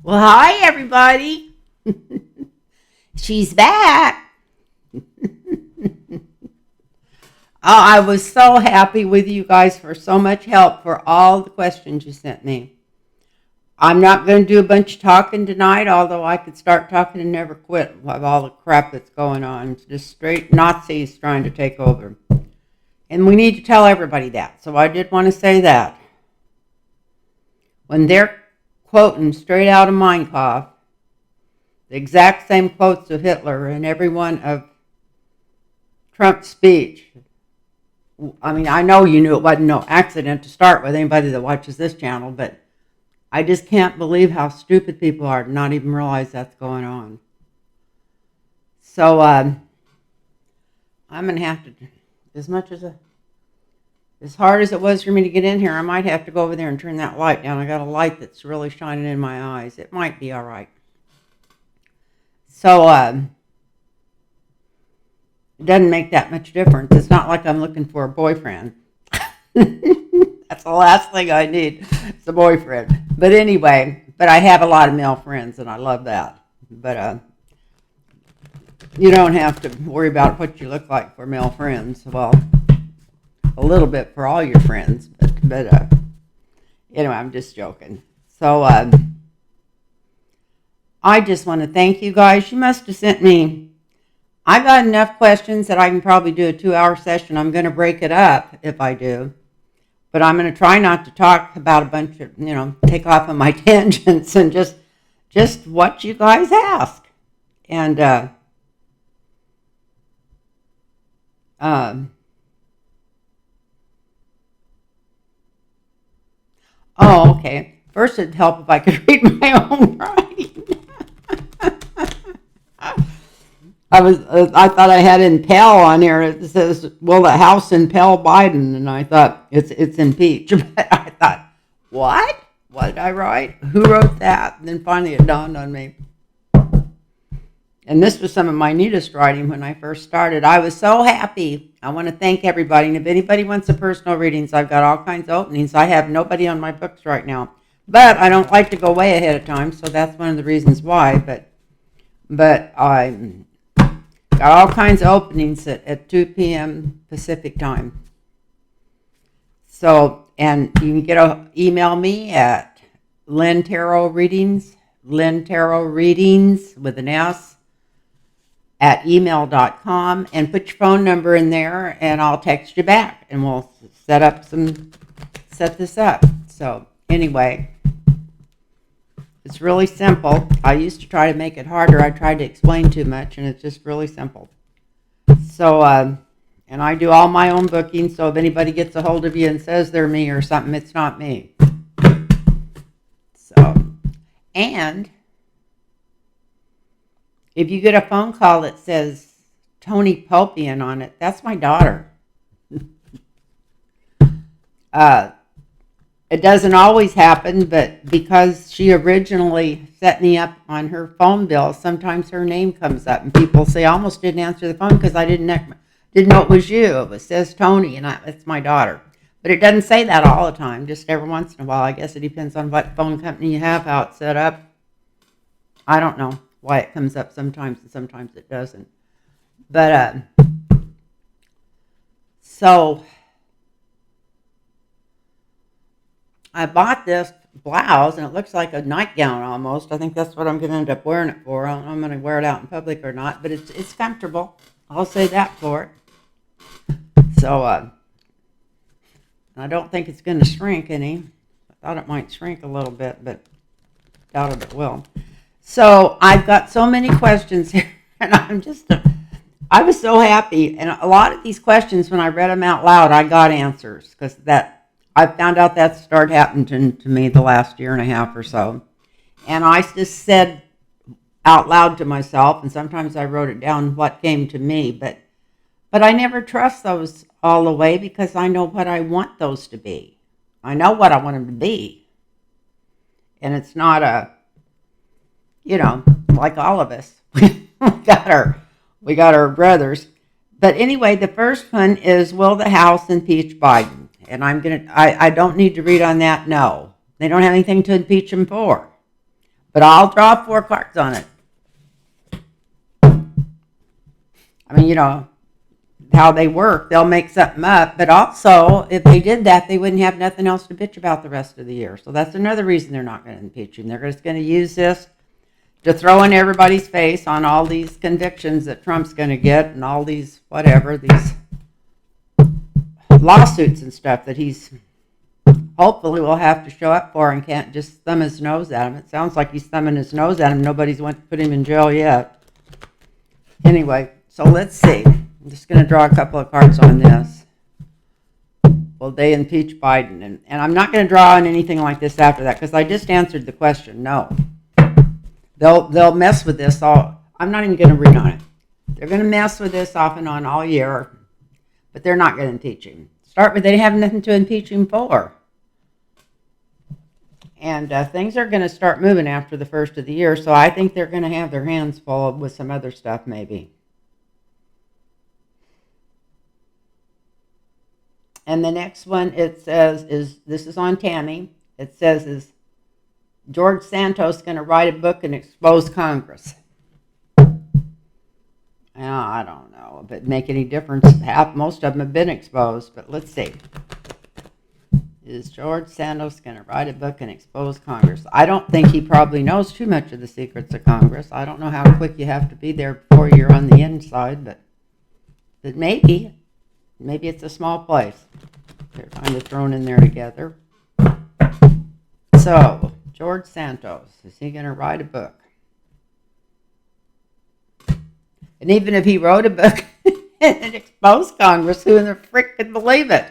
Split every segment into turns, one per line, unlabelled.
Well, hi, everybody. She's back. I was so happy with you guys for so much help for all the questions you sent me. I'm not going to do a bunch of talking tonight, although I could start talking and never quit with all the crap that's going on. It's just straight Nazis trying to take over. And we need to tell everybody that. So I did want to say that. When they're quoting straight out of Mein Kampf, the exact same quotes of Hitler in every one of Trump's speech. I mean, I know you knew it wasn't no accident to start with, anybody that watches this channel, but I just can't believe how stupid people are to not even realize that's going on. So I'm going to have to, as hard as it was for me to get in here, I might have to go over there and turn that light down. I got a light that's really shining in my eyes. It might be all right. So it doesn't make that much difference. It's not like I'm looking for a boyfriend. That's the last thing I need. It's a boyfriend. But anyway, I have a lot of male friends, and I love that. But you don't have to worry about what you look like for male friends. Well, a little bit for all your friends. But anyway, I'm just joking. So I just want to thank you guys. You must have sent me, I got enough questions that I can probably do a 2-hour session. I'm going to break it up if I do. But I'm going to try not to talk about a bunch of, take off on my tangents and just what you guys ask. And oh, okay. First, it'd help if I could read my own writing. I thought I had impel on here. It says, will the House impel Biden? And I thought, it's impeach. But I thought, what? What did I write? Who wrote that? And then finally it dawned on me. And this was some of my neatest writing when I first started. I was so happy. I want to thank everybody. And if anybody wants a personal readings, I've got all kinds of openings. I have nobody on my books right now. But I don't like to go way ahead of time, so that's one of the reasons why. But I got all kinds of openings at 2 p.m. Pacific time. So, and you can email me at Lynn Tarot Readings with an S, at email.com, and put your phone number in there, and I'll text you back, and we'll set this up. So, anyway, it's really simple. I used to try to make it harder. I tried to explain too much, and it's just really simple. So, and I do all my own bookings, so if anybody gets a hold of you and says they're me or something, it's not me. So, and if you get a phone call that says Tony Popian on it, that's my daughter. It doesn't always happen, but because she originally set me up on her phone bill, sometimes her name comes up, and people say, I almost didn't answer the phone because I didn't know it was you. It says Tony, and it's my daughter. But it doesn't say that all the time, just every once in a while. I guess it depends on what phone company you have, how it's set up. I don't know why it comes up sometimes and sometimes it doesn't. But, so I bought this blouse, and it looks like a nightgown almost. I think that's what I'm going to end up wearing it for. I don't know if I'm going to wear it out in public or not, but it's comfortable. I'll say that for it. So, I don't think it's going to shrink any. I thought it might shrink a little bit, but doubt if it will. So, I've got so many questions here, and I was so happy. And a lot of these questions, when I read them out loud, I got answers, because I found out that started happening to me the last year and a half or so. And I just said out loud to myself, and sometimes I wrote it down, what came to me. But I never trust those all the way, because I know what I want those to be. I know what I want them to be. And it's not like all of us. we got our brothers. But anyway, the first one is, will the House impeach Biden? And I don't need to read on that, no. They don't have anything to impeach him for. But I'll draw 4 cards on it. I mean, how they work. They'll make something up. But also, if they did that, they wouldn't have nothing else to bitch about the rest of the year. So that's another reason they're not going to impeach him. They're just going to use this to throw in everybody's face on all these convictions that Trump's going to get and all these, whatever, these lawsuits and stuff that he's hopefully will have to show up for and can't just thumb his nose at him. It sounds like he's thumbing his nose at him. Nobody's went to put him in jail yet. Anyway, so let's see. I'm just going to draw a couple of cards on this. Will they impeach Biden? And I'm not going to draw on anything like this after that because I just answered the question. No. They'll mess with this all. I'm not even going to read on it. They're going to mess with this off and on all year, but they're not going to impeach him. Start with they have nothing to impeach him for. And things are going to start moving after the first of the year, so I think they're going to have their hands full with some other stuff maybe. And the next one, it says, this is on Tammy. It says, is George Santos going to write a book and expose Congress? I don't know if it make any difference. Most of them have been exposed, but let's see. Is George Santos going to write a book and expose Congress? I don't think he probably knows too much of the secrets of Congress. I don't know how quick you have to be there before you're on the inside, but maybe. Maybe it's a small place. They're kind of thrown in there together. So, George Santos, is he going to write a book? And even if he wrote a book and exposed Congress, who in the frick could believe it?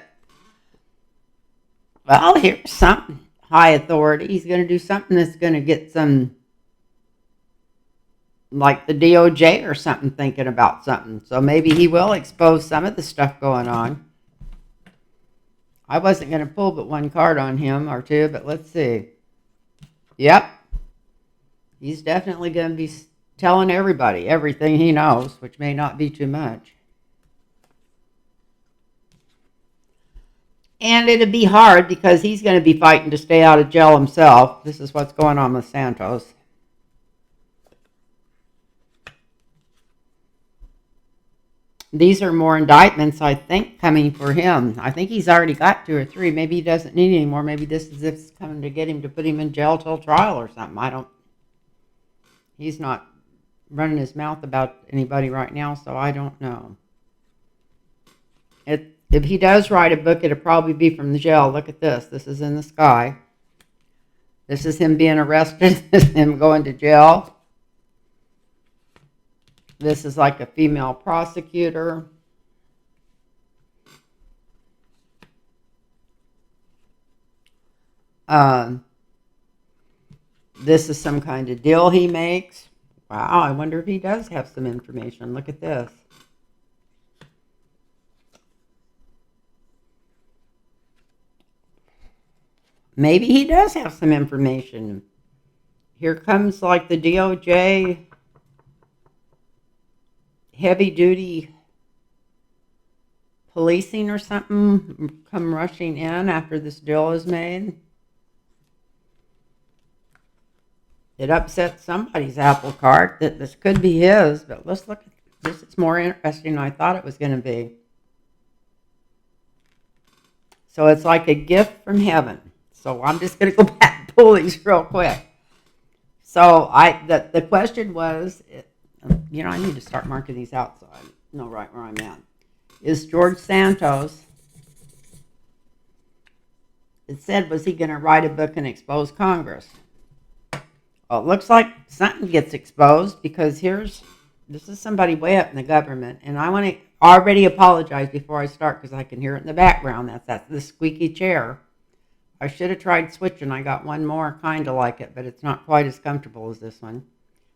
Well, here's something. High authority. He's going to do something that's going to get some, like the DOJ or something, thinking about something. So maybe he will expose some of the stuff going on. I wasn't going to pull but one card on him or two, but let's see. Yep. He's definitely going to be telling everybody everything he knows, which may not be too much. And it'd be hard because he's going to be fighting to stay out of jail himself. This is what's going on with Santos. These are more indictments, I think, coming for him. I think he's already got 2 or 3. Maybe he doesn't need any more. Maybe this is it's coming to get him to put him in jail till trial or something. He's not running his mouth about anybody right now, so I don't know. If he does write a book, it'll probably be from the jail. Look at this. This is in the sky. This is him being arrested. This is him going to jail. This is like a female prosecutor. This is some kind of deal he makes. Wow, I wonder if he does have some information. Look at this. Maybe he does have some information. Here comes like the DOJ heavy-duty policing or something come rushing in after this deal is made. It upsets somebody's apple cart that this could be his, but let's look at this. It's more interesting than I thought it was going to be. So it's like a gift from heaven. So I'm just going to go back and pull these real quick. So the question was, I need to start marking these out so I know right where I'm at. Is George Santos, it said, was he going to write a book and expose Congress? Well, it looks like something gets exposed because this is somebody way up in the government, and I want to already apologize before I start because I can hear it in the background. That's the squeaky chair. I should have tried switching. I got one more kind of like it, but it's not quite as comfortable as this one.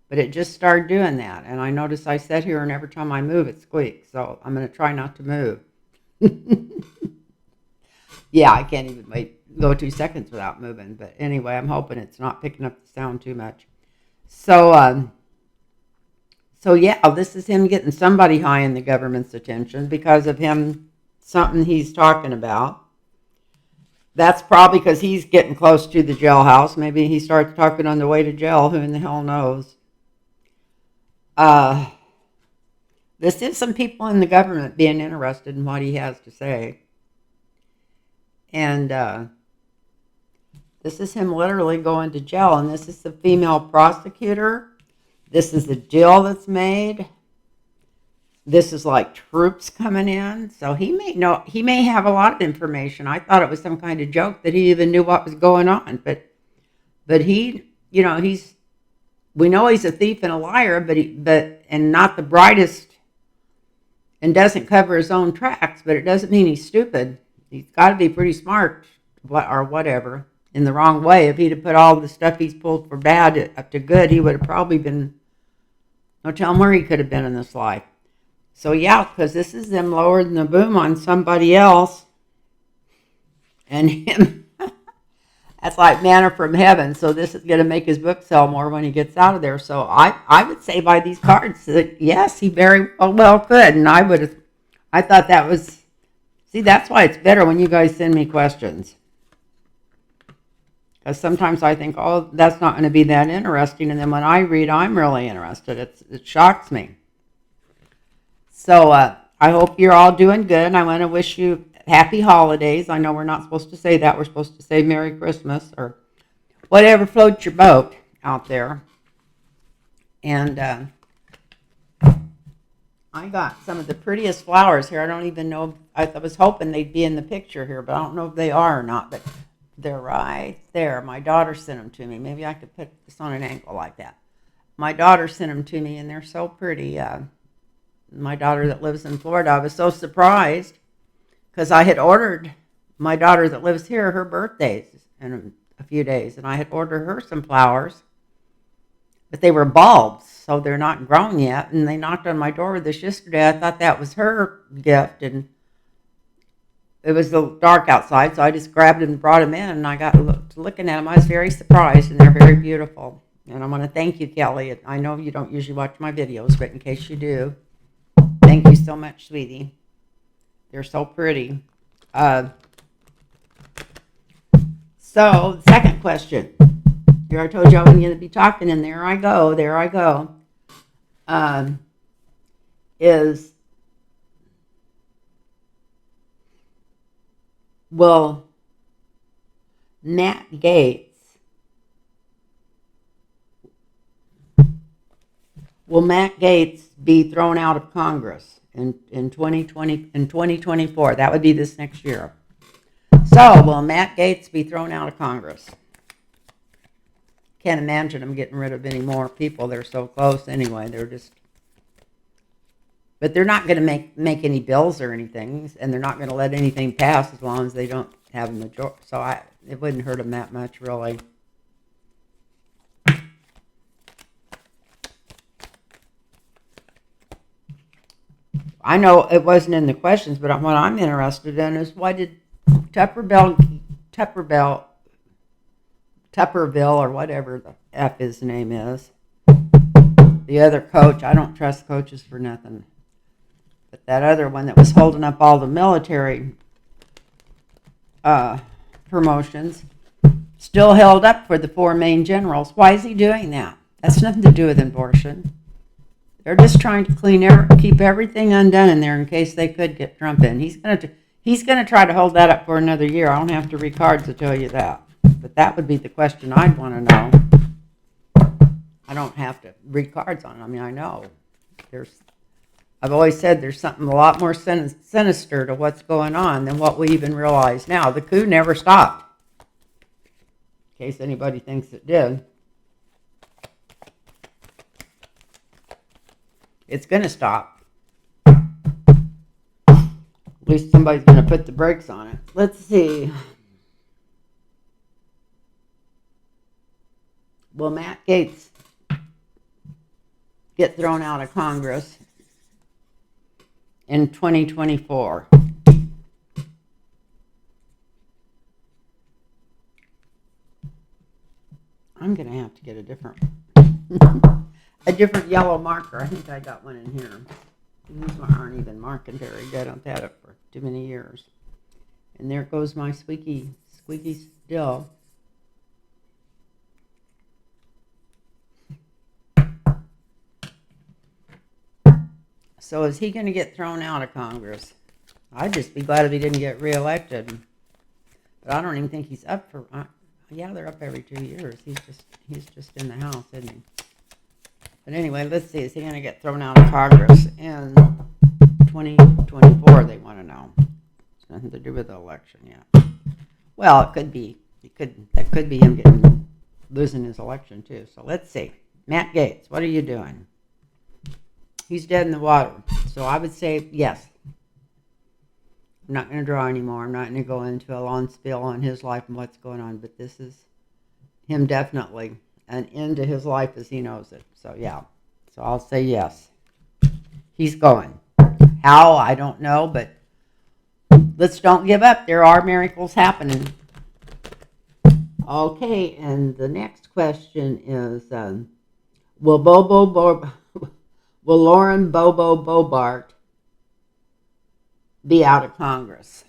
But it just started doing that, and I notice I sit here, and every time I move, it squeaks. So I'm going to try not to move. Yeah, I can't even go 2 seconds without moving. But anyway, I'm hoping it's not picking up the sound too much. So yeah, this is him getting somebody high in the government's attention because of something he's talking about. That's probably because he's getting close to the jailhouse. Maybe he starts talking on the way to jail. Who in the hell knows? Uh, this is some people in the government being interested in what he has to say. And this is him literally going to jail. And this is the female prosecutor. This is the deal that's made. This is like troops coming in. So he may have a lot of information. I thought it was some kind of joke that he even knew what was going on. But he, we know he's a thief and a liar, and not the brightest, and doesn't cover his own tracks, but it doesn't mean he's stupid. He's got to be pretty smart or whatever in the wrong way. If he'd have put all the stuff he's pulled for bad up to good, he would have probably been, no telling where he could have been in this life. So yeah, because this is them lowering the boom on somebody else and him. That's like manna from heaven. So this is going to make his book sell more when he gets out of there. So I would say by these cards that yes, he very well could. And I thought that was, see, that's why it's better when you guys send me questions. Because sometimes I think, oh, that's not going to be that interesting. And then when I read, I'm really interested. It shocks me. So I hope you're all doing good. And I want to wish you happy holidays. I know we're not supposed to say that. We're supposed to say Merry Christmas or whatever floats your boat out there. And I got some of the prettiest flowers here. I don't even know. I was hoping they'd be in the picture here, but I don't know if they are or not. But they're right there. My daughter sent them to me. Maybe I could put this on an angle like that. My daughter sent them to me, and they're so pretty. My daughter that lives in Florida, I was so surprised because I had ordered my daughter that lives here her birthdays in a few days, and I had ordered her some flowers, but they were bulbs, so they're not grown yet, and they knocked on my door with this yesterday. I thought that was her gift, and it was dark outside, so I just grabbed them and brought them in, and I got looking at them. I was very surprised, and they're very beautiful, and I want to thank you, Kelly. I know you don't usually watch my videos, but in case you do, thank you so much, sweetie. They're so pretty. So, second question. Here I told you I wasn't going to be talking, and there I go. Will Matt Gaetz be thrown out of Congress in 2024? That would be this next year. So, will Matt Gaetz be thrown out of Congress? Can't imagine them getting rid of any more people. They're so close anyway. But they're not going to make any bills or anything, and they're not going to let anything pass as long as they don't have a majority. So it wouldn't hurt them that much, really. I know it wasn't in the questions, but what I'm interested in is why did Tupperville, or whatever the F his name is, the other coach, I don't trust coaches for nothing, but that other one that was holding up all the military promotions, still held up for the 4 main generals. Why is he doing that? That's nothing to do with abortion. They're just trying to keep everything undone in there in case they could get Trump in. He's going to try to hold that up for another year. I don't have to read cards to tell you that. But that would be the question I'd want to know. I don't have to read cards on it. I mean, I know. I've always said there's something a lot more sinister to what's going on than what we even realize now. The coup never stopped, in case anybody thinks it did. It's going to stop. At least somebody's going to put the brakes on it. Let's see. Will Matt Gaetz get thrown out of Congress in 2024? I'm going to have to get a different yellow marker. I think I got one in here. These aren't even marking very good. I've had it for too many years. And there goes my squeaky squeaky still. So is he going to get thrown out of Congress? I'd just be glad if he didn't get reelected. But I don't even think he's up for. Yeah, they're up every 2 years. He's just in the House, isn't he? But anyway, let's see. Is he going to get thrown out of Congress in 2024? They want to know. It's nothing to do with the election yet. Well, it could be. That could be him losing his election too. So let's see. Matt Gaetz, what are you doing? He's dead in the water. So I would say yes. I'm not going to draw anymore. I'm not going to go into a long spiel on his life and what's going on. But this is him definitely an end to his life as he knows it. So yeah. So I'll say yes. He's going. How? I don't know. But let's don't give up. There are miracles happening. Okay. And the next question is, will Lauren Boebert be out of Congress?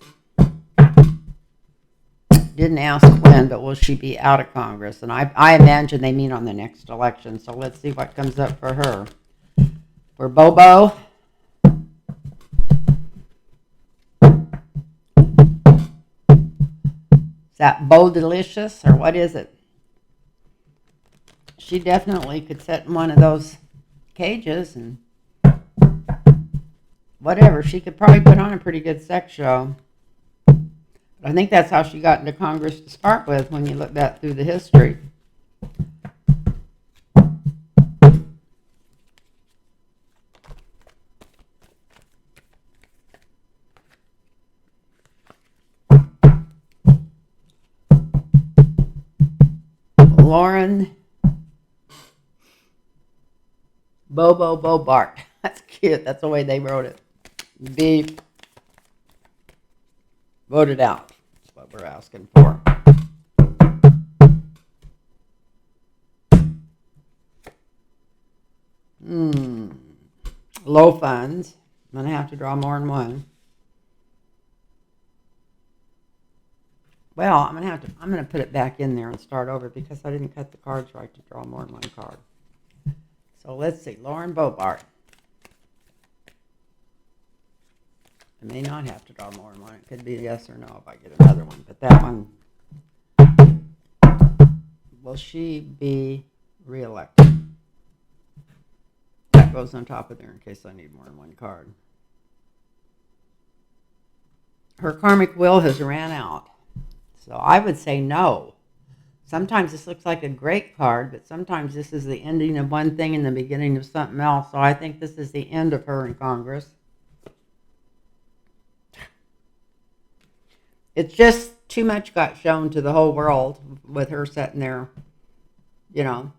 Didn't ask when, but will she be out of Congress? And I imagine they mean on the next election. So let's see what comes up for her. For Bobo. Is that Bo Delicious or what is it? She definitely could sit in one of those cages and whatever. She could probably put on a pretty good sex show. But I think that's how she got into Congress to start with when you look back through the history. Lauren Boebert. That's cute. That's the way they wrote it. Be voted out. That's what we're asking for. Low funds. I'm going to have to draw more than one. Well, I'm going to put it back in there and start over because I didn't cut the cards right to draw more than one card. So let's see, Lauren Boebert. I may not have to draw more than one. It could be a yes or no if I get another one. But that one, will she be reelected? That goes on top of there in case I need more than one card. Her karmic will has ran out. So I would say no. Sometimes this looks like a great card, but sometimes this is the ending of one thing and the beginning of something else. So I think this is the end of her in Congress. It's just too much got shown to the whole world with her sitting there. You know,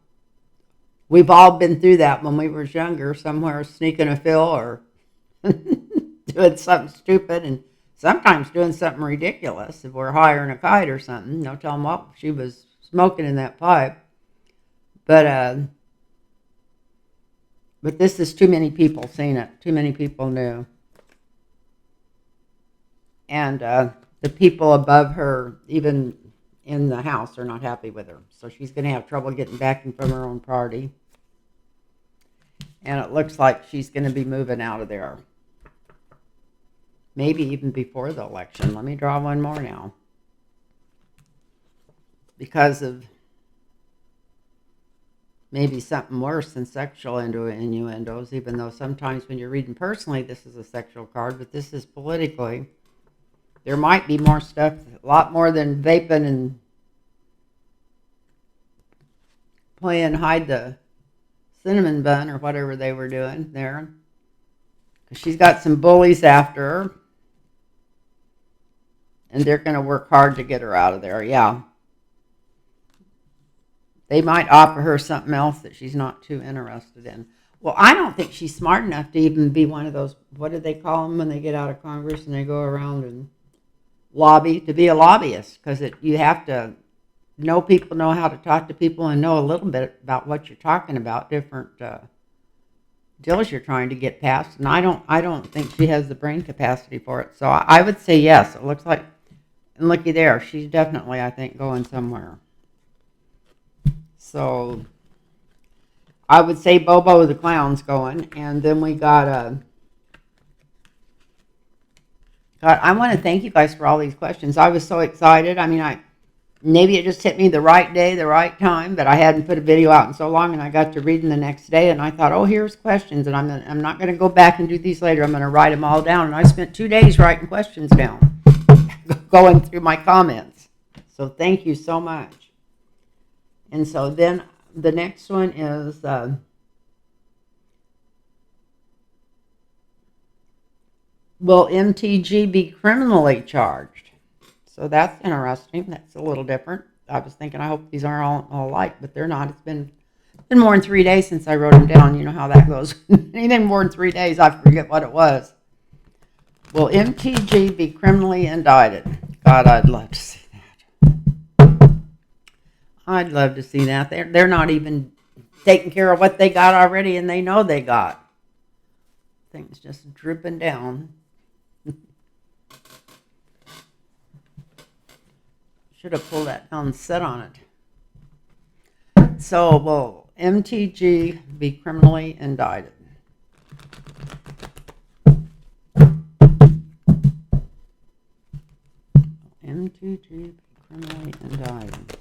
we've all been through that when we were younger, somewhere sneaking a fill or doing something stupid and sometimes doing something ridiculous. If we're hiring a kite or something, tell them what she was smoking in that pipe. But this is too many people seen it. Too many people knew. And the people above her, even in the House, are not happy with her. So she's going to have trouble getting backing from her own party. And it looks like she's going to be moving out of there. Maybe even before the election. Let me draw one more now. Because of maybe something worse than sexual innuendos, even though sometimes when you're reading personally, this is a sexual card, but this is politically. There might be more stuff, a lot more than vaping and playing hide the cinnamon bun or whatever they were doing there. Because she's got some bullies after her. And they're going to work hard to get her out of there, yeah. They might offer her something else that she's not too interested in. Well, I don't think she's smart enough to even be one of those, what do they call them when they get out of Congress and they go around and lobby, to be a lobbyist. Because you have to know people, know how to talk to people, and know a little bit about what you're talking about, different deals you're trying to get past. And I don't think she has the brain capacity for it. So I would say yes. It looks like And looky there, she's definitely, I think, going somewhere. So I would say Bobo the Clown's going. And then we got God, I want to thank you guys for all these questions. I was so excited. I mean, maybe it just hit me the right day, the right time, but I hadn't put a video out in so long, and I got to reading the next day, and I thought, oh, here's questions, and I'm not going to go back and do these later. I'm going to write them all down, and I spent 2 days writing questions down, going through my comments. So thank you so much. And so then the next one is will MTG be criminally charged? So that's interesting. That's a little different. I was thinking, I hope these aren't all alike, but they're not. It's been more than 3 days since I wrote them down. You know how that goes. Anything more than 3 days, I forget what it was. Will MTG be criminally indicted? God, I'd love to see that. I'd love to see that. They're not even taking care of what they got already, and they know they got. Things just dripping down. Should have pulled that down and set on it. So, will MTG be criminally indicted? MTG be criminally indicted.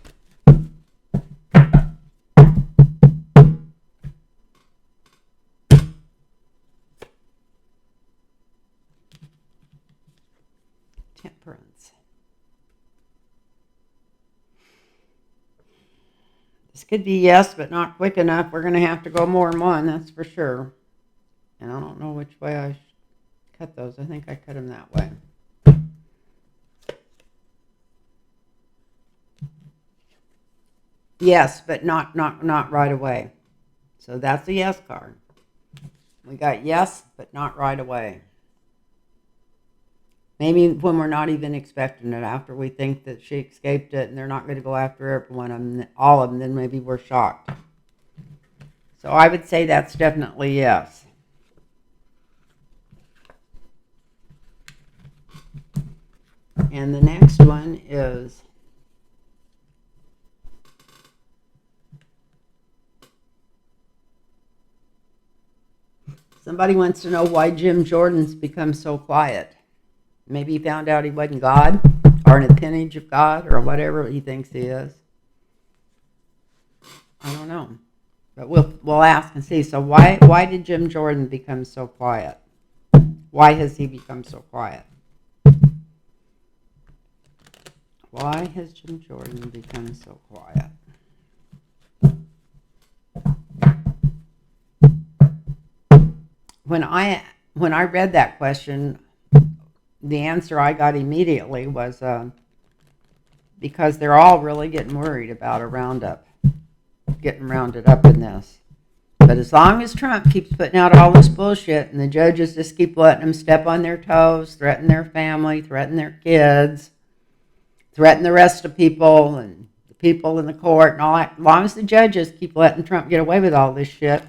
Temperance. This could be yes, but not quick enough. We're going to have to go more than one, that's for sure. And I don't know which way I should cut those. I think I cut them that way. Yes, but not right away. So that's a yes card. We got yes, but not right away. Maybe when we're not even expecting it, after we think that she escaped it and they're not going to go after everyone, all of them, then maybe we're shocked. So I would say that's definitely yes. And the next one is somebody wants to know why Jim Jordan's become so quiet. Maybe he found out he wasn't God or an appendage of God or whatever he thinks he is. I don't know. But we'll ask and see. So why did Jim Jordan become so quiet? Why has he become so quiet? Why has Jim Jordan become so quiet? When I read that question, the answer I got immediately was because they're all really getting worried about a roundup, getting rounded up in this. But as long as Trump keeps putting out all this bullshit and the judges just keep letting them step on their toes, threaten their family, threaten their kids, threaten the rest of people and the people in the court and all that, as long as the judges keep letting Trump get away with all this shit,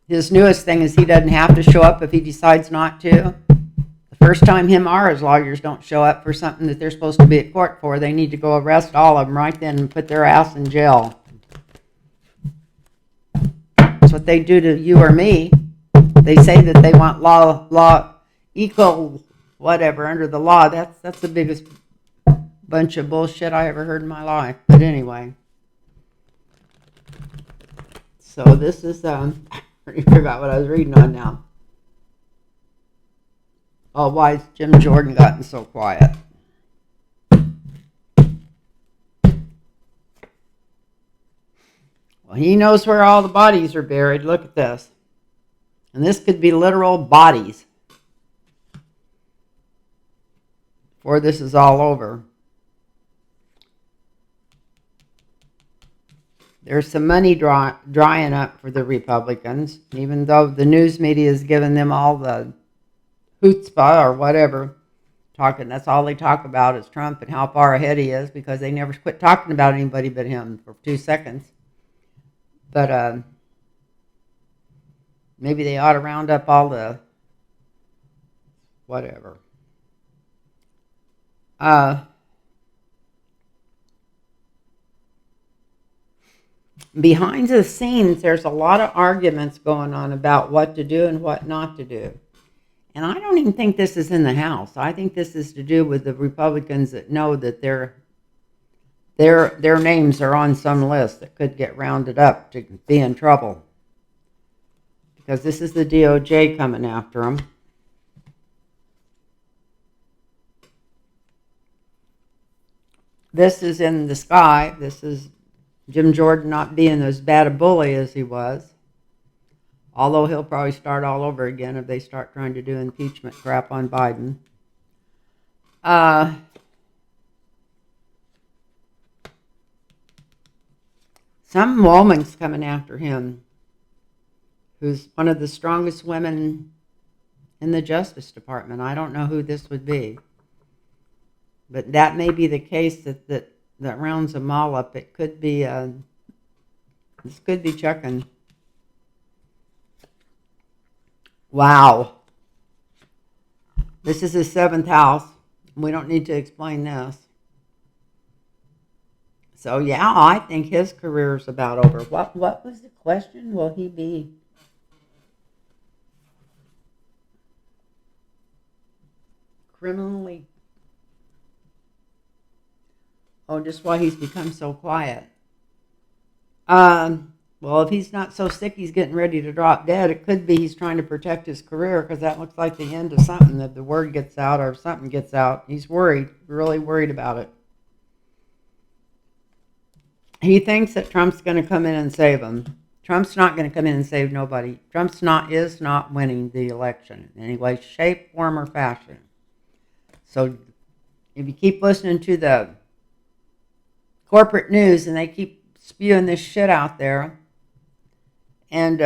his newest thing is he doesn't have to show up if he decides not to. The first time him or his lawyers don't show up for something that they're supposed to be at court for, they need to go arrest all of them right then and put their ass in jail. That's what they do to you or me. They say that they want law equal whatever under the law. That's the biggest bunch of bullshit I ever heard in my life. But anyway. So this is I forgot what I was reading on now. Oh, why has Jim Jordan gotten so quiet? Well, he knows where all the bodies are buried. Look at this. And this could be literal bodies before this is all over. There's some money drying up for the Republicans, even though the news media has given them all the chutzpah or whatever. That's all they talk about is Trump and how far ahead he is, because they never quit talking about anybody but him for 2 seconds. But maybe they ought to round up all the whatever. Uh, Behind the scenes, there's a lot of arguments going on about what to do and what not to do. And I don't even think this is in the House. I think this is to do with the Republicans that know that their names are on some list that could get rounded up to be in trouble. Because this is the DOJ coming after them. This is in the sky. This is Jim Jordan not being as bad a bully as he was. Although he'll probably start all over again if they start trying to do impeachment crap on Biden. Some woman's coming after him who's one of the strongest women in the Justice Department. I don't know who this would be. But that may be the case that rounds them all up. It could be, this could be checking. Wow. This is his 7th house. We don't need to explain this. So yeah, I think his career is about over. What was the question? Will he be criminally? Oh, just why he's become so quiet. Well, if he's not so sick he's getting ready to drop dead, it could be he's trying to protect his career, because that looks like the end of something, that the word gets out or something gets out. He's worried, really worried about it. He thinks that Trump's going to come in and save him. Trump's not going to come in and save nobody. Trump's is not winning the election in any way, shape, form, or fashion. So if you keep listening to the corporate news and they keep spewing this shit out there, and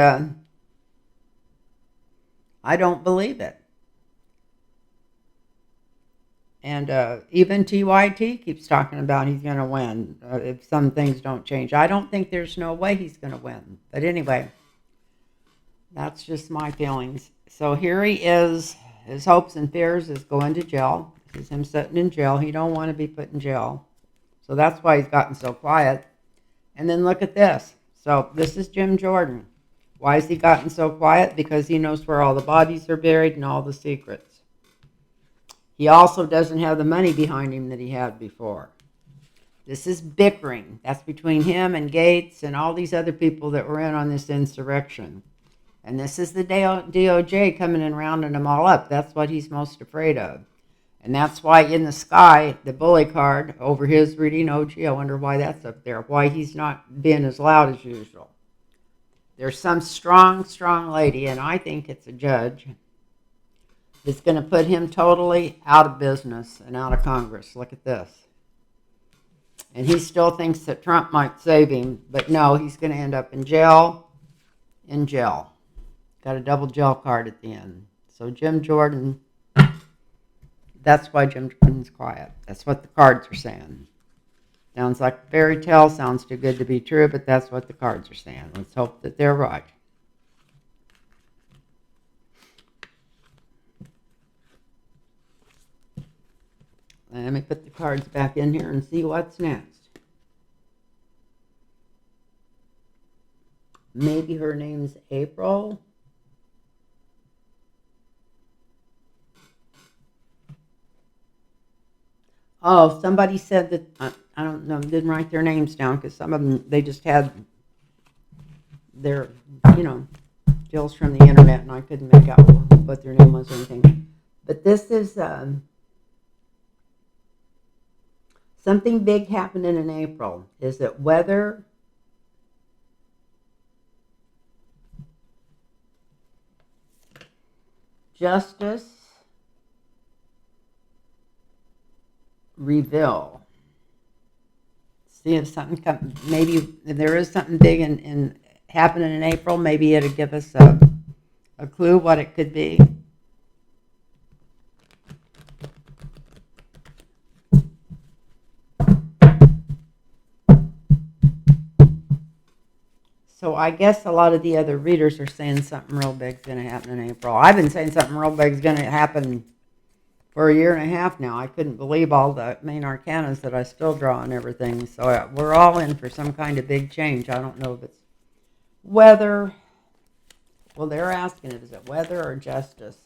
I don't believe it. And even TYT keeps talking about he's going to win if some things don't change. I don't think there's no way he's going to win. But anyway, that's just my feelings. So here he is. His hopes and fears is going to jail. This is him sitting in jail. He don't want to be put in jail. So that's why he's gotten so quiet. And then look at this. So this is Jim Jordan. Why has he gotten so quiet? Because he knows where all the bodies are buried and all the secrets. He also doesn't have the money behind him that he had before. This is bickering. That's between him and Gaetz and all these other people that were in on this insurrection. And this is the DOJ coming and rounding them all up. That's what he's most afraid of. And that's why in the sky, the bully card over his reading OG, I wonder why that's up there, why he's not being as loud as usual. There's some strong, strong lady, and I think it's a judge, that's going to put him totally out of business and out of Congress. Look at this. And he still thinks that Trump might save him, but no, he's going to end up in jail. In jail. Got a double jail card at the end. So Jim Jordan, that's why Jim Jordan's quiet. That's what the cards are saying. Sounds like a fairy tale, sounds too good to be true, but that's what the cards are saying. Let's hope that they're right. Let me put the cards back in here and see what's next. Maybe her name's April. Oh, somebody said that, I don't know, didn't write their names down, because some of them, they just had their, deals from the internet, and I couldn't make out what their name was or anything. But this is something big happening in April. Is it weather? Justice? Reveal. See if something maybe if there is something big in happening in April, maybe it'll give us a clue what it could be. So I guess a lot of the other readers are saying something real big is going to happen in April. I've been saying something real big is going to happen for a year and a half now. I couldn't believe all the main arcanas that I still draw and everything. So we're all in for some kind of big change. I don't know if it's weather. Well, they're asking, is it weather or justice?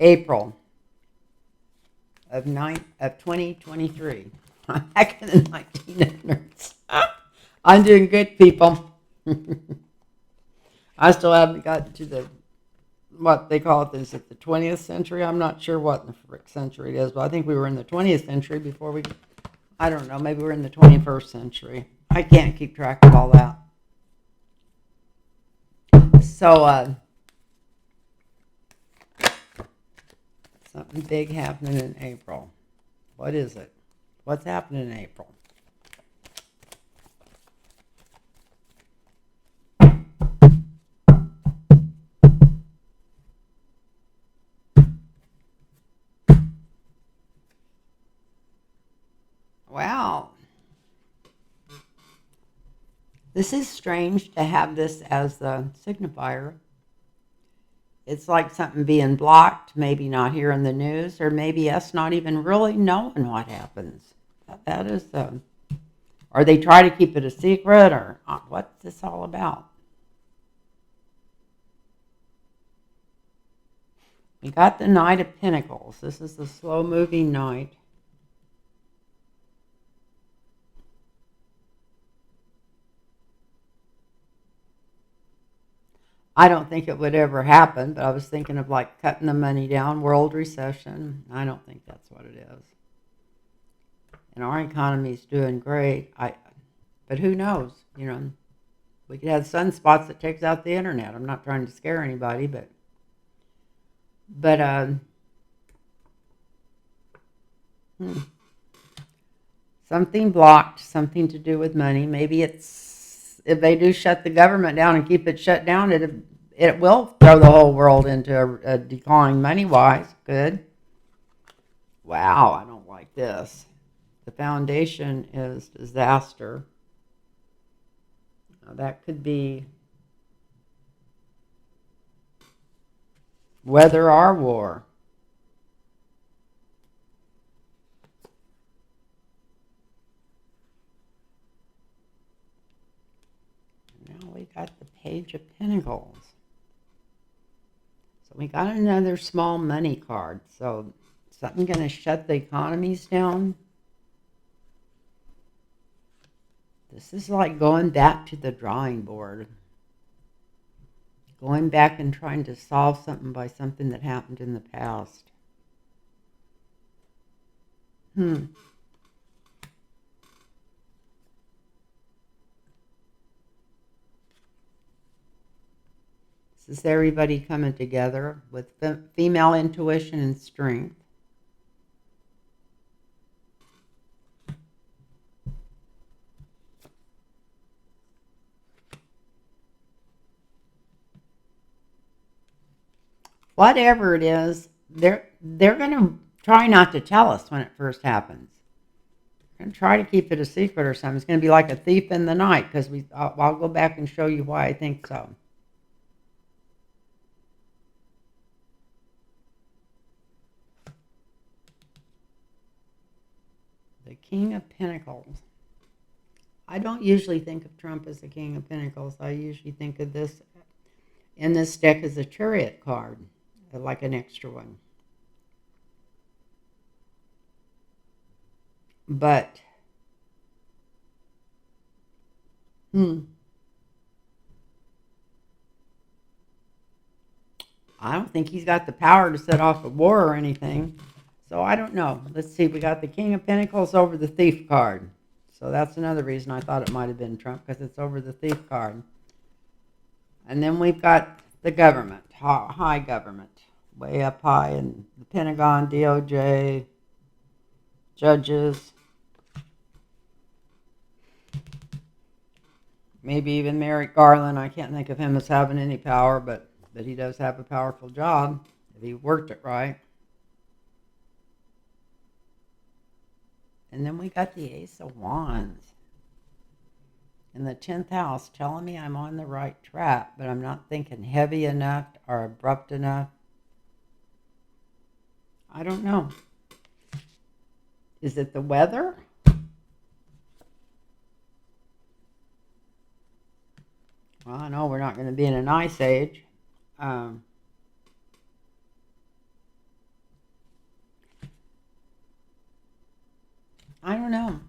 April of 2023. I'm back in the 1900s. I'm doing good, people. I still haven't gotten to the what they call it. Is it the 20th century? I'm not sure what in the frick century it is, but I think we were in the 20th century before we. I don't know. Maybe we're in the 21st century. I can't keep track of all that. So something big happening in April. What is it? What's happening in April? Wow. This is strange to have this as the signifier. It's like something being blocked, maybe not hearing the news, or maybe us not even really knowing what happens. That is, or they try to keep it a secret, or what's this all about? We got the Knight of Pentacles. This is the slow-moving knight. I don't think it would ever happen, but I was thinking of like cutting the money down, world recession. I don't think that's what it is. And our economy's doing great. But who knows? You know, we could have sunspots that takes out the internet. I'm not trying to scare anybody, but something blocked, something to do with money. Maybe it's if they do shut the government down and keep it shut down, it will throw the whole world into a decline money-wise. Good. Wow, I don't like this. The foundation is disaster. Now, that could be weather or war. Now we got the Page of Pentacles. So we got another small money card. So something going to shut the economies down? This is like going back to the drawing board. Going back and trying to solve something by something that happened in the past. This is everybody coming together with female intuition and strength. Whatever it is, they're going to try not to tell us when it first happens. They're going to try to keep it a secret or something. It's going to be like a thief in the night because I'll go back and show you why I think so. The King of Pentacles. I don't usually think of Trump as the King of Pentacles. I usually think of this in this deck as a Chariot card, like an extra one. But, I don't think he's got the power to set off a war or anything. So I don't know. Let's see. We got the King of Pentacles over the Thief card. So that's another reason I thought it might have been Trump, because it's over the Thief card. And then we've got the government, high government, way up high in the Pentagon, DOJ, judges, maybe even Merrick Garland. I can't think of him as having any power, but he does have a powerful job if he worked it right. And then we got the Ace of Wands. in the 10th house telling me I'm on the right track, but I'm not thinking heavy enough or abrupt enough. I don't know. Is it the weather? Well, I know we're not going to be in an ice age. Um, I don't know.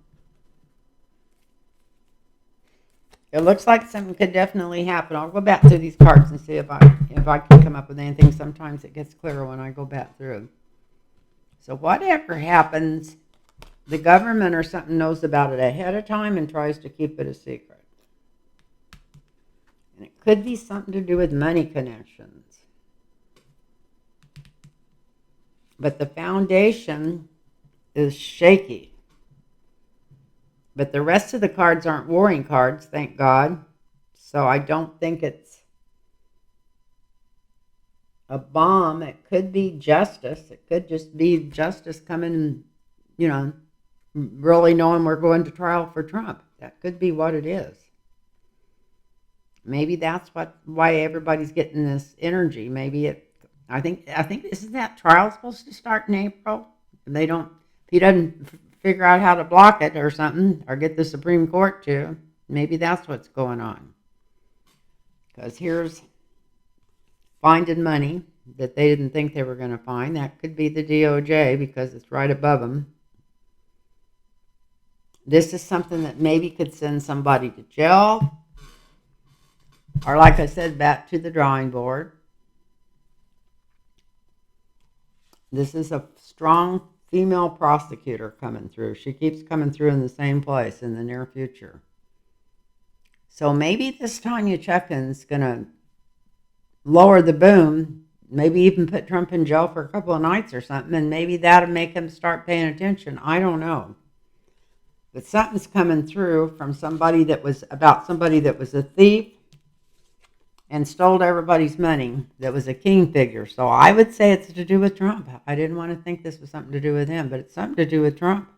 It looks like something could definitely happen. I'll go back through these cards and see if I can come up with anything. Sometimes it gets clearer when I go back through. So whatever happens, the government or something knows about it ahead of time and tries to keep it a secret. And it could be something to do with money connections. But the foundation is shaky. But the rest of the cards aren't warring cards, thank God. So I don't think it's a bomb. It could be justice. It could just be justice coming, really knowing we're going to trial for Trump. That could be what it is. Maybe that's why everybody's getting this energy. I think isn't that trial supposed to start in April? And if he doesn't figure out how to block it or something, or get the Supreme Court to, maybe that's what's going on. Because here's finding money that they didn't think they were going to find. That could be the DOJ because it's right above them. This is something that maybe could send somebody to jail. Or like I said, back to the drawing board. This is a strong female prosecutor coming through. She keeps coming through in the same place in the near future. So maybe this Tanya Chutkan's going to lower the boom, maybe even put Trump in jail for a couple of nights or something, and maybe that'll make him start paying attention. I don't know. But something's coming through from somebody that was a thief and stole everybody's money, that was a king figure. So I would say it's to do with Trump. I didn't want to think this was something to do with him, but it's something to do with Trump.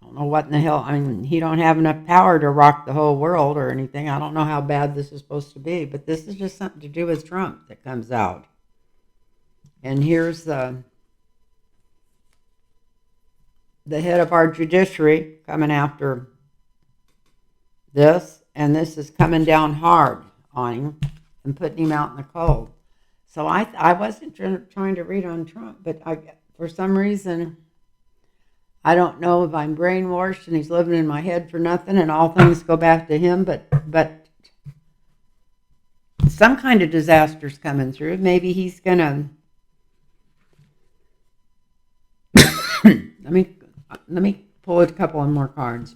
I don't know what in the hell. I mean, he don't have enough power to rock the whole world or anything. I don't know how bad this is supposed to be, but this is just something to do with Trump that comes out. And here's the head of our judiciary coming after this, and this is coming down hard on him and putting him out in the cold. So I wasn't trying to read on Trump, but for some reason, I don't know if I'm brainwashed and he's living in my head for nothing and all things go back to him, but some kind of disaster's coming through. Maybe he's gonna let me pull a couple of more cards.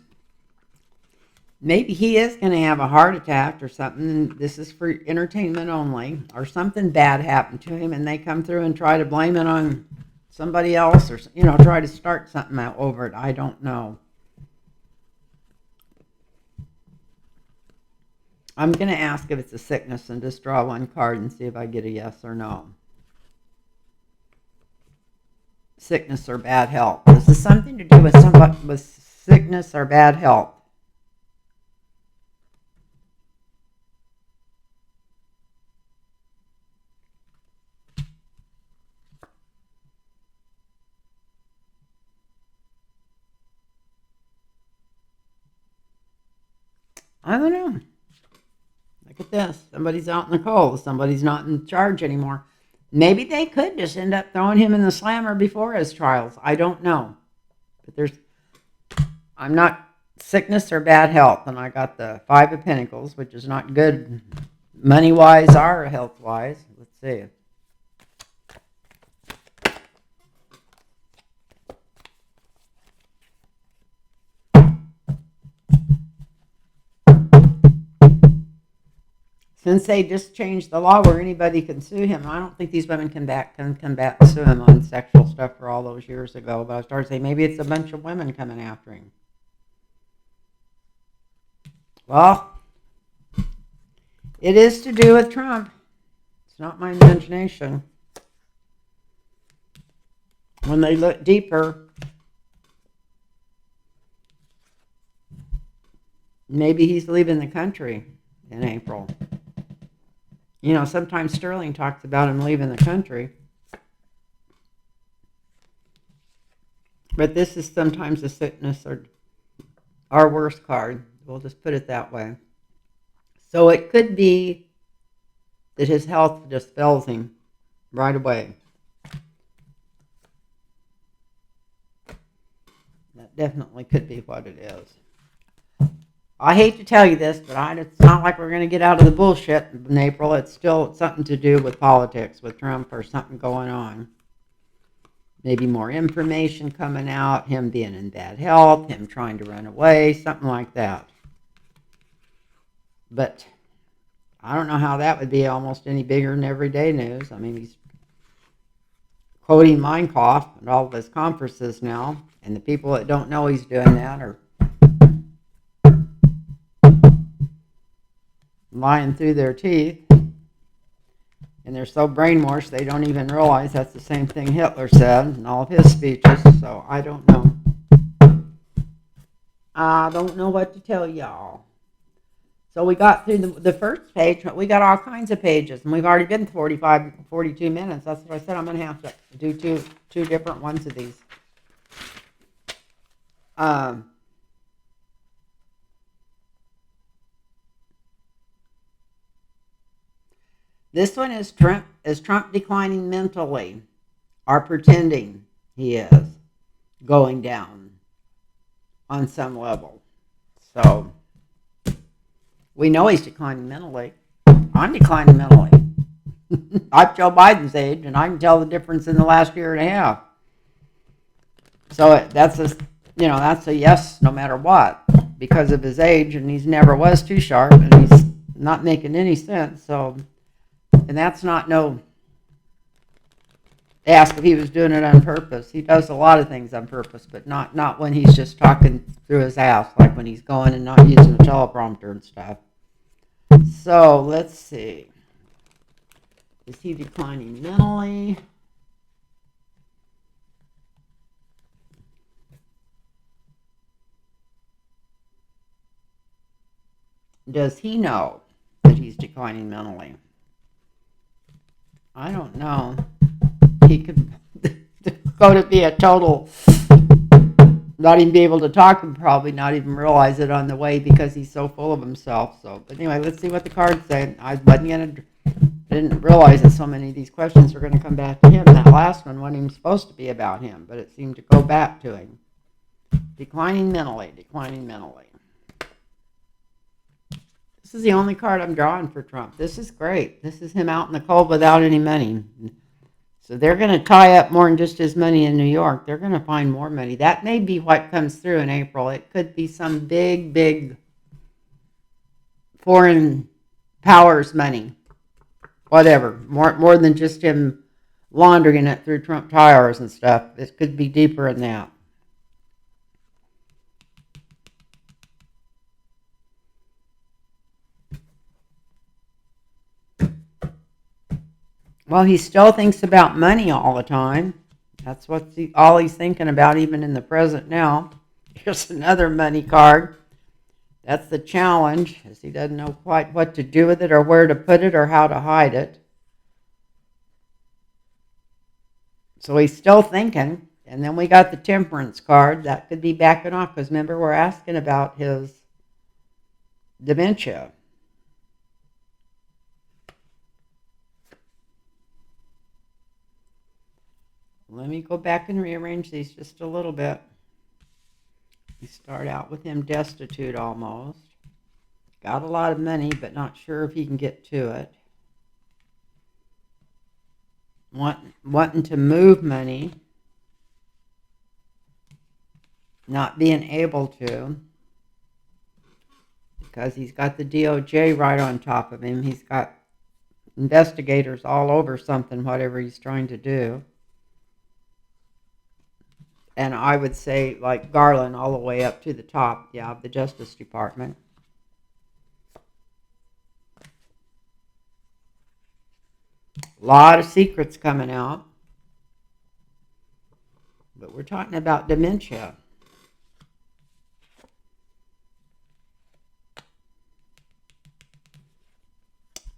Maybe he is going to have a heart attack or something. This is for entertainment only, or something bad happened to him, and they come through and try to blame it on somebody else, or try to start something out over it. I don't know. I'm going to ask if it's a sickness and just draw one card and see if I get a yes or no. Sickness or bad health. This is something to do with somebody with sickness or bad health. I don't know. Look at this. Somebody's out in the cold. Somebody's not in charge anymore. Maybe they could just end up throwing him in the slammer before his trials. I don't know. But I'm not sickness or bad health. And I got the Five of Pentacles, which is not good money-wise or health-wise. Let's see. Since they just changed the law where anybody can sue him, I don't think these women can come back and sue him on sexual stuff for all those years ago. But I started saying maybe it's a bunch of women coming after him. Well, it is to do with Trump. It's not my imagination. When they look deeper, Maybe he's leaving the country in April. You know, sometimes Sterling talks about him leaving the country. But this is sometimes a sickness or our worst card. We'll just put it that way. So it could be that his health just fails him right away. That definitely could be what it is. I hate to tell you this, but it's not like we're going to get out of the bullshit in April. It's still something to do with politics, with Trump or something going on. Maybe more information coming out, him being in bad health, him trying to run away, something like that. But I don't know how that would be almost any bigger than everyday news. I mean, he's quoting Mein Kampf at all of his conferences now, and the people that don't know he's doing that are lying through their teeth. And they're so brainwashed they don't even realize that's the same thing Hitler said in all of his speeches. So I don't know. I don't know what to tell y'all. So we got through the first page, but we got all kinds of pages. And we've already been 42 minutes. That's what I said. I'm going to have to do two different ones of these. This one is Trump declining mentally or pretending he is going down on some level. So we know he's declining mentally. I'm declining mentally. I'm Joe Biden's age, and I can tell the difference in the last year and a half. So that's a yes no matter what, because of his age, and he's never was too sharp, and he's not making any sense. So. And that's not ask if he was doing it on purpose. He does a lot of things on purpose, but not when he's just talking through his ass, like when he's going and not using a teleprompter and stuff. So let's see. Is he declining mentally? Does he know that he's declining mentally? I don't know. He could go to be a total, not even be able to talk and probably not even realize it on the way because he's so full of himself. So, but anyway, let's see what the cards say. I didn't realize that so many of these questions were going to come back to him. That last one wasn't even supposed to be about him, but it seemed to go back to him. Declining mentally. This is the only card I'm drawing for Trump. This is great. This is him out in the cold without any money. So they're going to tie up more than just his money in New York. They're going to find more money. That may be what comes through in April. It could be some big foreign powers money. Whatever. More than just him laundering it through Trump Towers and stuff. It could be deeper than that. Well, he still thinks about money all the time. That's all he's thinking about, even in the present now. Here's another money card. That's the challenge, as he doesn't know quite what to do with it or where to put it or how to hide it. So he's still thinking. And then we got the temperance card. That could be backing off, because remember, we're asking about his dementia. Let me go back and rearrange these just a little bit. We start out with him destitute almost. Got a lot of money, but not sure if he can get to it. Wanting to move money. Not being able to. Because he's got the DOJ right on top of him. He's got investigators all over something, whatever he's trying to do. And I would say, like Garland, all the way up to the top, of the Justice Department. A lot of secrets coming out. But we're talking about dementia.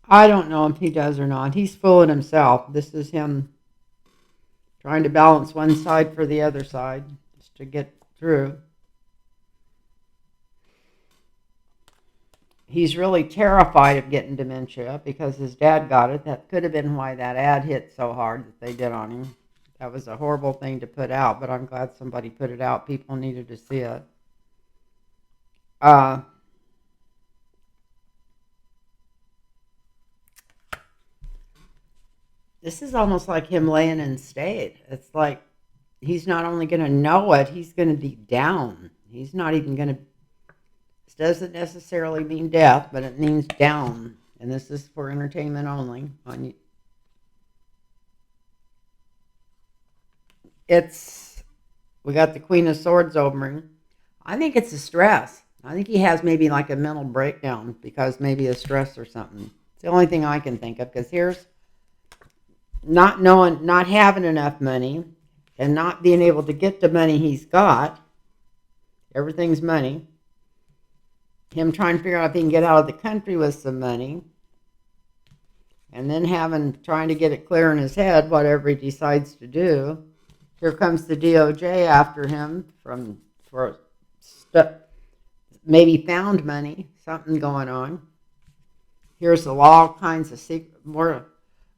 I don't know if he does or not. He's fooling himself. This is him trying to balance one side for the other side just to get through. He's really terrified of getting dementia because his dad got it. That could have been why that ad hit so hard that they did on him. That was a horrible thing to put out, but I'm glad somebody put it out. People needed to see it. Uh, this is almost like him laying in state. It's like he's not only going to know it, he's going to be down. He's not even going to. This doesn't necessarily mean death, but it means down. And this is for entertainment only. We got the Queen of Swords over him. I think it's a stress. I think he has maybe like a mental breakdown because maybe a stress or something. It's the only thing I can think of because here's not knowing, not having enough money and not being able to get the money he's got. Everything's money. Him trying to figure out if he can get out of the country with some money. And then trying to get it clear in his head, whatever he decides to do. Here comes the DOJ after him for maybe found money, something going on. Here's all kinds of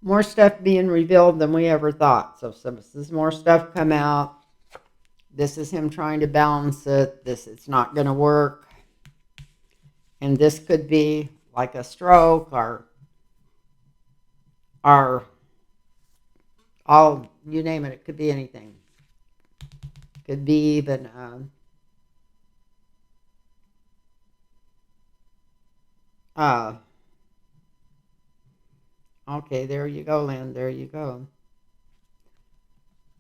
more stuff being revealed than we ever thought. So there's more stuff come out. This is him trying to balance it. It's not going to work. And this could be like a stroke or all, you name it. It could be anything. Could be even okay, there you go, Lynn. There you go.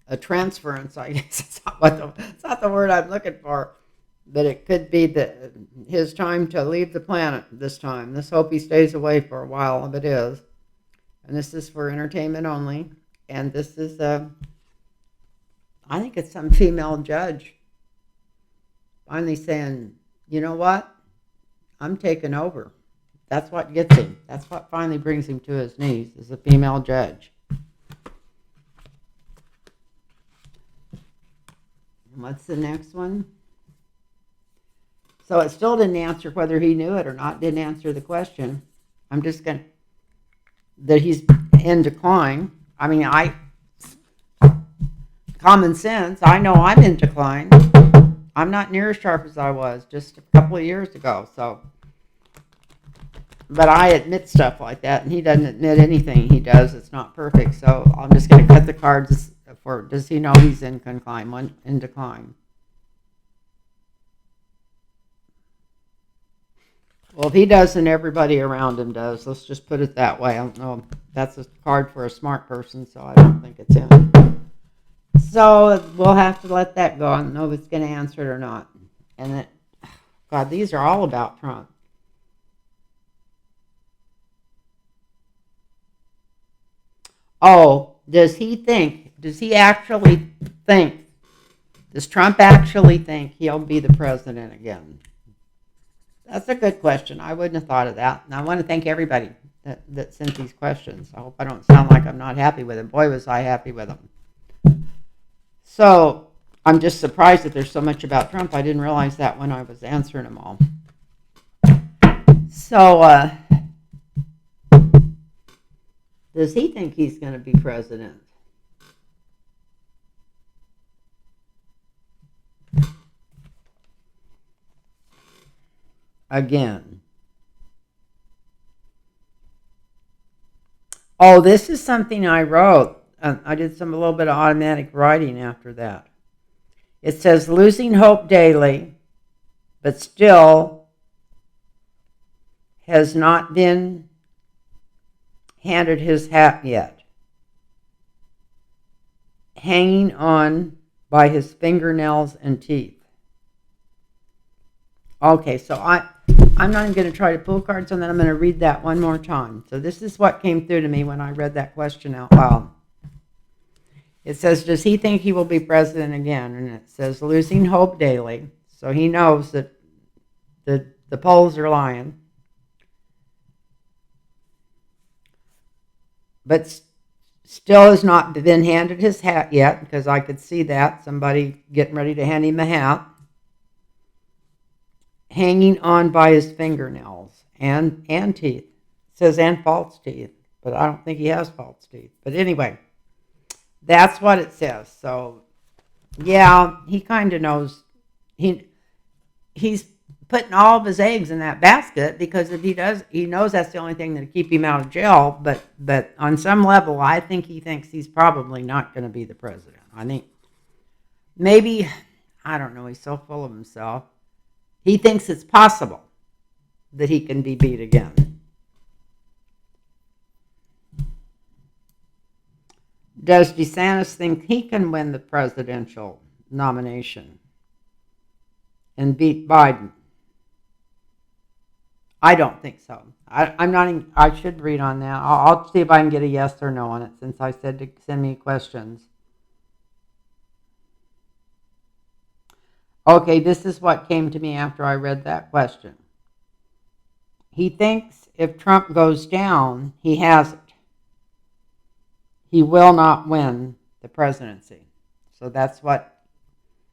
A transference, I guess. It's not the word I'm looking for. But it could be his time to leave the planet this time. Let's hope he stays away for a while, if it is. And this is for entertainment only. And this is, I think it's some female judge finally saying, you know what? I'm taking over. That's what gets him. That's what finally brings him to his knees, is a female judge. And what's the next one? So it still didn't answer whether he knew it or not. Didn't answer the question. I'm just going to, that he's in decline. I mean, common sense, I know I'm in decline. I'm not near as sharp as I was just a couple of years ago. So, but I admit stuff like that, and he doesn't admit anything he does. It's not perfect. So I'm just going to cut the cards for, does he know he's in decline? Well, if he doesn't, everybody around him does. Let's just put it that way. I don't know. That's a card for a smart person, so I don't think it's him. So we'll have to let that go. I don't know if it's going to answer it or not. And God, these are all about Trump. Oh, does Trump actually think he'll be the president again? That's a good question. I wouldn't have thought of that. And I want to thank everybody that sent these questions. I hope I don't sound like I'm not happy with them. Boy, was I happy with them. So I'm just surprised that there's so much about Trump. I didn't realize that when I was answering them all. So does he think he's going to be president? Again. Oh, this is something I wrote. I did a little bit of automatic writing after that. It says, losing hope daily, but still has not been handed his hat yet. Hanging on by his fingernails and teeth. Okay, so I'm not even going to try to pull cards on that. I'm going to read that one more time. So this is what came through to me when I read that question out loud. It says, does he think he will be president again? And it says, losing hope daily. So he knows that the polls are lying. but still has not been handed his hat yet, because I could see that somebody getting ready to hand him a hat, hanging on by his fingernails and teeth. It says and false teeth, but I don't think he has false teeth. But anyway, that's what it says. So yeah, he kind of knows. He's putting all of his eggs in that basket, because if he does, he knows that's the only thing that'll keep him out of jail. But on some level, I think he thinks he's probably not going to be the president. I think maybe, I don't know, he's so full of himself. He thinks it's possible that he can be beat again. Does DeSantis think he can win the presidential nomination and beat Biden? I don't think so. I'm not. I should read on that. I'll see if I can get a yes or no on it, since I said to send me questions. Okay, this is what came to me after I read that question. He thinks if Trump goes down, he has it. He will not win the presidency. So that's what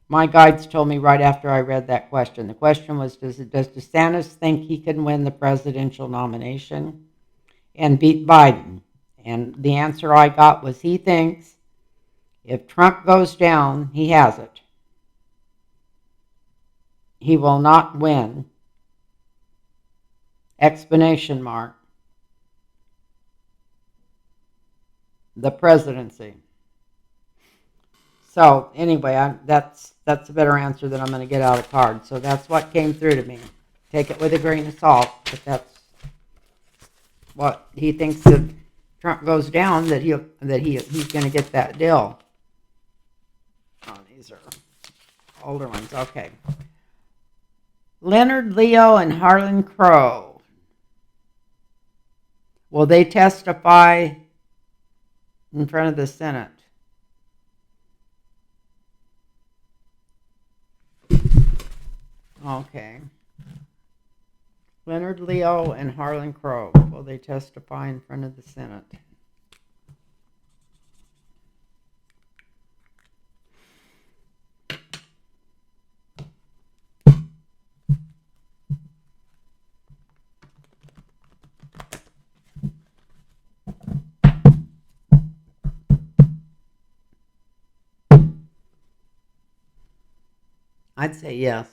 my guides told me right after I read that question. The question was, does DeSantis think he can win the presidential nomination and beat Biden? And the answer I got was, he thinks if Trump goes down, he has it. He will not win, explanation mark, the presidency. So anyway, that's a better answer than I'm going to get out of cards. So that's what came through to me. Take it with a grain of salt, but that's what he thinks. If Trump goes down, that he's going to get that deal. Oh, these are older ones. Okay. Leonard Leo and Harlan Crow. Will they testify in front of the Senate? Okay. Leonard Leo and Harlan Crow. Will they testify in front of the Senate? I'd say yes.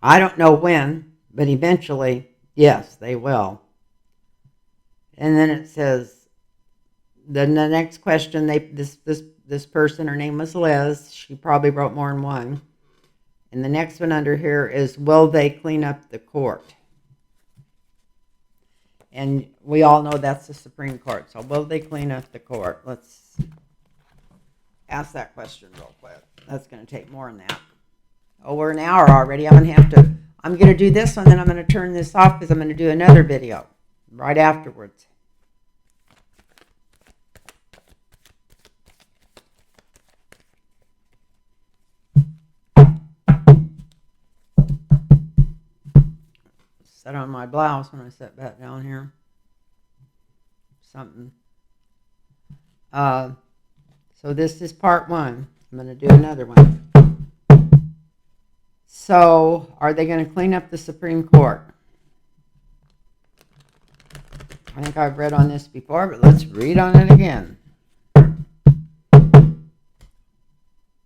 I don't know when, but eventually, yes, they will. And then it says, then the next question, this person, her name was Liz. She probably wrote more than one. And the next one under here is, will they clean up the court? And we all know that's the Supreme Court. So will they clean up the court? Let's ask that question real quick. That's going to take more than that. Oh, we're an hour already. I'm going to do this one, then I'm going to turn this off, because I'm going to do another video right afterwards. Set on my blouse when I set back down here. Something. So this is part one. I'm going to do another one. So, are they going to clean up the Supreme Court? I think I've read on this before, but let's read on it again.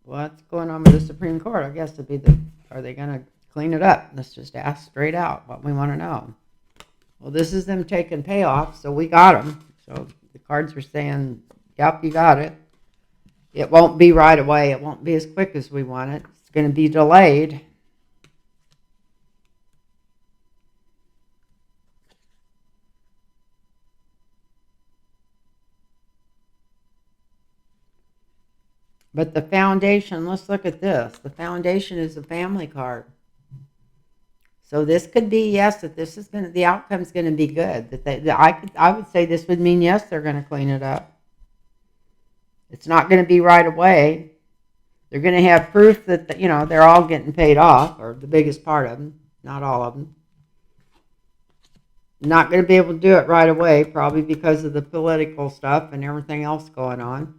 What's going on with the Supreme Court? I guess are they going to clean it up? Let's just ask straight out what we want to know. Well, this is them taking payoff, so we got them. So the cards are saying, yep, you got it. It won't be right away. It won't be as quick as we want it. It's going to be delayed. But the foundation, let's look at this. The foundation is a family card. So this could be, yes, that this is the outcome's going to be good. I would say this would mean, yes, they're going to clean it up. It's not going to be right away. They're going to have proof that, they're all getting paid off, or the biggest part of them, not all of them. Not going to be able to do it right away, probably because of the political stuff and everything else going on.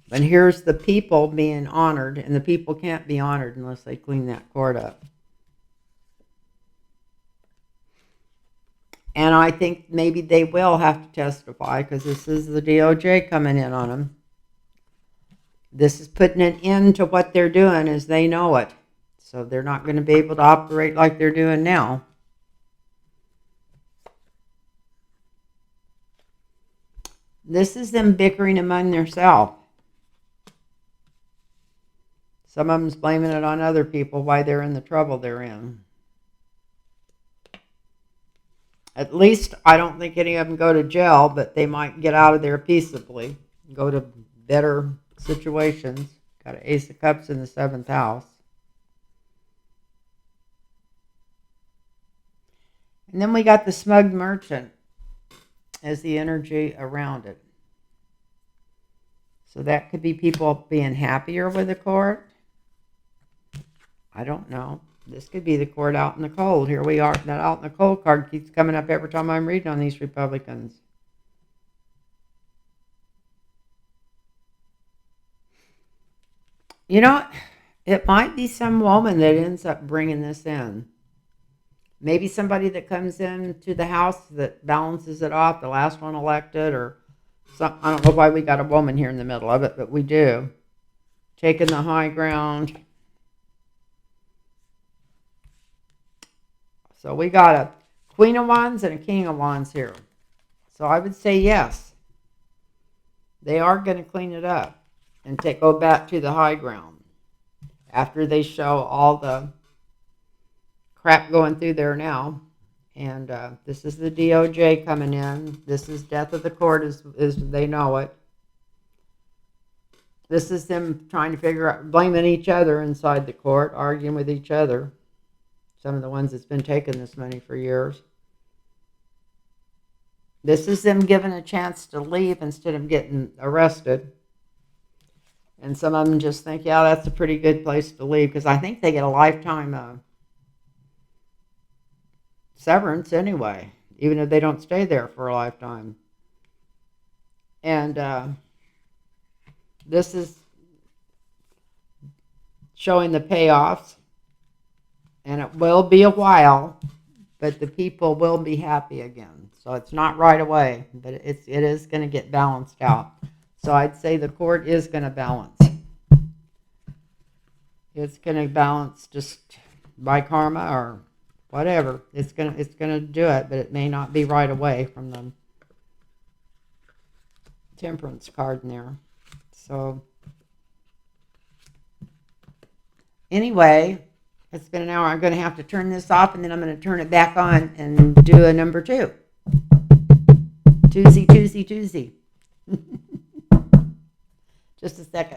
But here's the people being honored, and the people can't be honored unless they clean that court up. And I think maybe they will have to testify because this is the DOJ coming in on them. This is putting an end to what they're doing as they know it. So they're not going to be able to operate like they're doing now. This is them bickering among themselves. Some of them's blaming it on other people why they're in the trouble they're in. At least I don't think any of them go to jail, but they might get out of there peaceably, go to better situations. Got an Ace of Cups in the 7th house. And then we got the smug merchant as the energy around it. So that could be people being happier with the court. I don't know. This could be the court out in the cold. Here we are. That out in the cold card keeps coming up every time I'm reading on these Republicans. You know, it might be some woman that ends up bringing this in. Maybe somebody that comes into the House that balances it off, the last one elected, or some. I don't know why we got a woman here in the middle of it, but we do. Taking the high ground. So we got a Queen of Wands and a King of Wands here. So I would say yes. They are going to clean it up and go back to the high ground after they show all the crap going through there now. And this is the DOJ coming in. This is death of the court as they know it. This is them trying to figure out, blaming each other inside the court, arguing with each other. Some of the ones that's been taking this money for years. This is them given a chance to leave instead of getting arrested. And some of them just think, yeah, that's a pretty good place to leave, because I think they get a lifetime severance anyway, even if they don't stay there for a lifetime. And this is showing the payoffs. And it will be a while, but the people will be happy again. So it's not right away, but it is going to get balanced out. So I'd say the court is going to balance. It's going to balance just by karma or whatever. It's going to do it, but it may not be right away from the Temperance card in there. So anyway, it's been an hour. I'm going to have to turn this off, and then I'm going to turn it back on and do a number 2. Tuesday. Just a second.